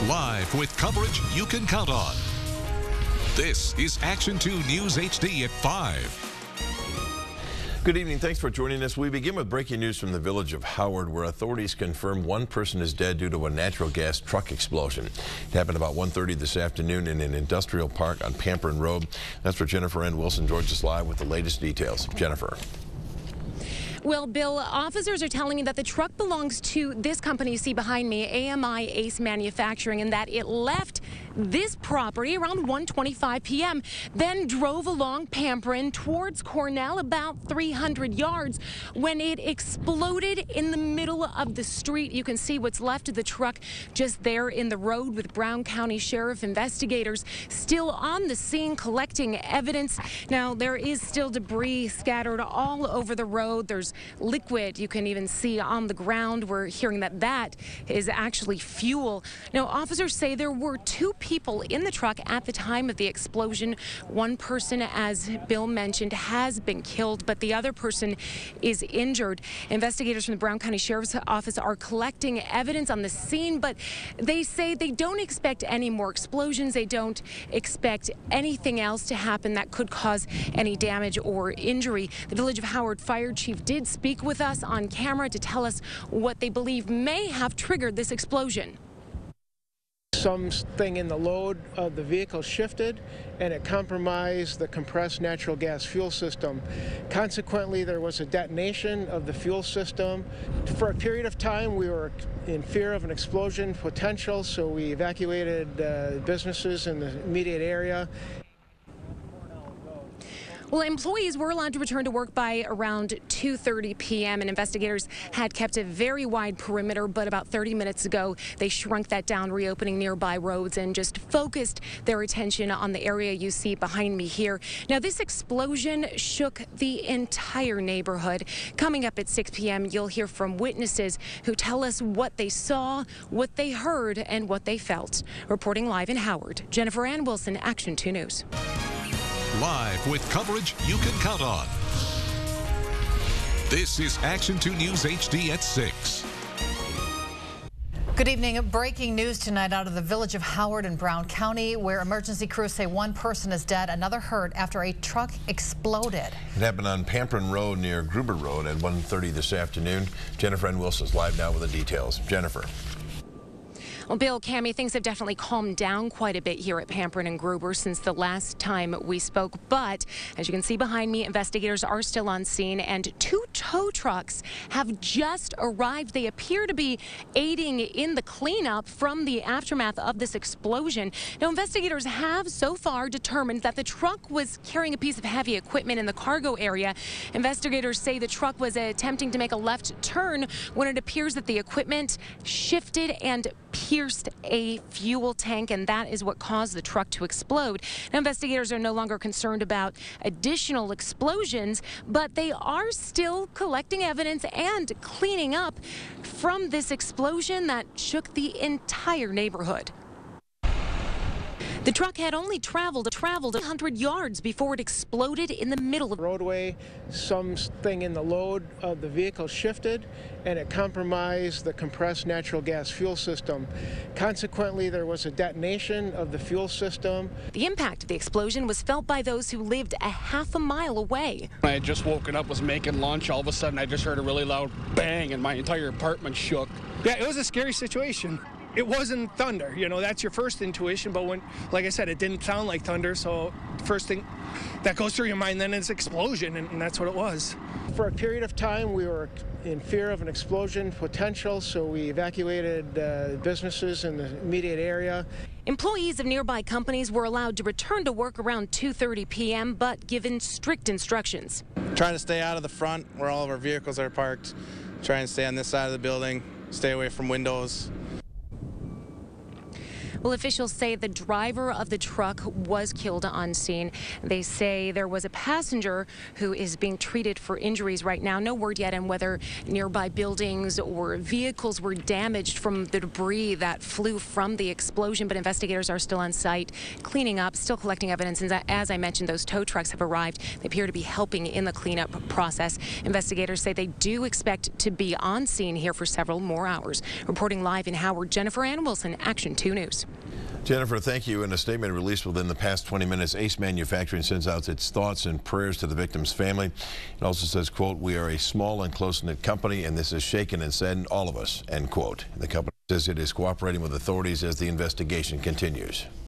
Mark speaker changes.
Speaker 1: Live with coverage you can count on. This is Action 2 News HD at 5.
Speaker 2: Good evening. Thanks for joining us. We begin with breaking news from the village of Howard, where authorities confirm one person is dead due to a natural gas truck explosion. It happened about 1:30 this afternoon in an industrial park on Pamperin Road. That's where Jennifer Ann Wilson joins us live with the latest details. Jennifer.
Speaker 3: Well, Bill, officers are telling me that the truck belongs to this company you see behind me, AMI Ace Manufacturing, and that it left this property around 1:25 p.m., then drove along Pamperin towards Cornell about 300 yards when it exploded in the middle of the street. You can see what's left of the truck just there in the road, with Brown County Sheriff investigators still on the scene collecting evidence. Now, there is still debris scattered all over the road. There's liquid you can even see on the ground. We're hearing that that is actually fuel. Now, officers say there were two people in the truck at the time of the explosion. One person, as Bill mentioned, has been killed, but the other person is injured. Investigators from the Brown County Sheriff's Office are collecting evidence on the scene, but they say they don't expect any more explosions. They don't expect anything else to happen that could cause any damage or injury. The Village of Howard Fire Chief did speak with us on camera to tell us what they believe may have triggered this explosion.
Speaker 4: Something in the load of the vehicle shifted and it compromised the compressed natural gas fuel system. Consequently, there was a detonation of the fuel system. For a period of time, we were in fear of an explosion potential, so we evacuated businesses in the immediate area.
Speaker 3: Well, employees were allowed to return to work by around 2:30 p.m. and investigators had kept a very wide perimeter, but about 30 minutes ago, they shrunk that down, reopening nearby roads and just focused their attention on the area you see behind me here. Now, this explosion shook the entire neighborhood. Coming up at 6 p.m., you'll hear from witnesses who tell us what they saw, what they heard, and what they felt. Reporting live in Howard, Jennifer Ann Wilson, Action 2 News.
Speaker 1: Live with coverage you can count on. This is Action 2 News HD at 6.
Speaker 5: Good evening. Breaking news tonight out of the village of Howard in Brown County, where emergency crews say one person is dead, another hurt after a truck exploded.
Speaker 2: It happened on Pamperin Road near Gruber Road at 1:30 this afternoon. Jennifer Ann Wilson is live now with the details. Jennifer.
Speaker 3: Well, Bill, Cammie, things have definitely calmed down quite a bit here at Pamperin and Gruber since the last time we spoke. But as you can see behind me, investigators are still on scene and two tow trucks have just arrived. They appear to be aiding in the cleanup from the aftermath of this explosion. Now, investigators have so far determined that the truck was carrying a piece of heavy equipment in the cargo area. Investigators say the truck was attempting to make a left turn when it appears that the equipment shifted and pierced a fuel tank, and that is what caused the truck to explode. Now, investigators are no longer concerned about additional explosions, but they are still collecting evidence and cleaning up from this explosion that shook the entire neighborhood. The truck had only traveled 100 yards before it exploded in the middle of the
Speaker 4: roadway. Something in the load of the vehicle shifted and it compromised the compressed natural gas fuel system. Consequently, there was a detonation of the fuel system.
Speaker 3: The impact of the explosion was felt by those who lived a half a mile away.
Speaker 6: I had just woken up, was making lunch. All of a sudden, I just heard a really loud bang and my entire apartment shook.
Speaker 7: Yeah, it was a scary situation. It wasn't thunder, you know, that's your first intuition, but when, like I said, it didn't sound like thunder, so first thing that goes through your mind then is explosion, and that's what it was.
Speaker 4: For a period of time, we were in fear of an explosion potential, so we evacuated businesses in the immediate area.
Speaker 3: Employees of nearby companies were allowed to return to work around 2:30 p.m., but given strict instructions.
Speaker 8: Trying to stay out of the front where all of our vehicles are parked, trying to stay on this side of the building, stay away from windows.
Speaker 3: Well, officials say the driver of the truck was killed on scene. They say there was a passenger who is being treated for injuries right now. No word yet on whether nearby buildings or vehicles were damaged from the debris that flew from the explosion, but investigators are still on site cleaning up, still collecting evidence. And as I mentioned, those tow trucks have arrived. They appear to be helping in the cleanup process. Investigators say they do expect to be on scene here for several more hours. Reporting live in Howard, Jennifer Ann Wilson, Action 2 News.
Speaker 2: Jennifer, thank you. In a statement released within the past 20 minutes, Ace Manufacturing sends out its thoughts and prayers to the victim's family. It also says, quote, "We are a small and close-knit company, and this has shaken and saddened all of us," end quote. The company says it is cooperating with authorities as the investigation continues.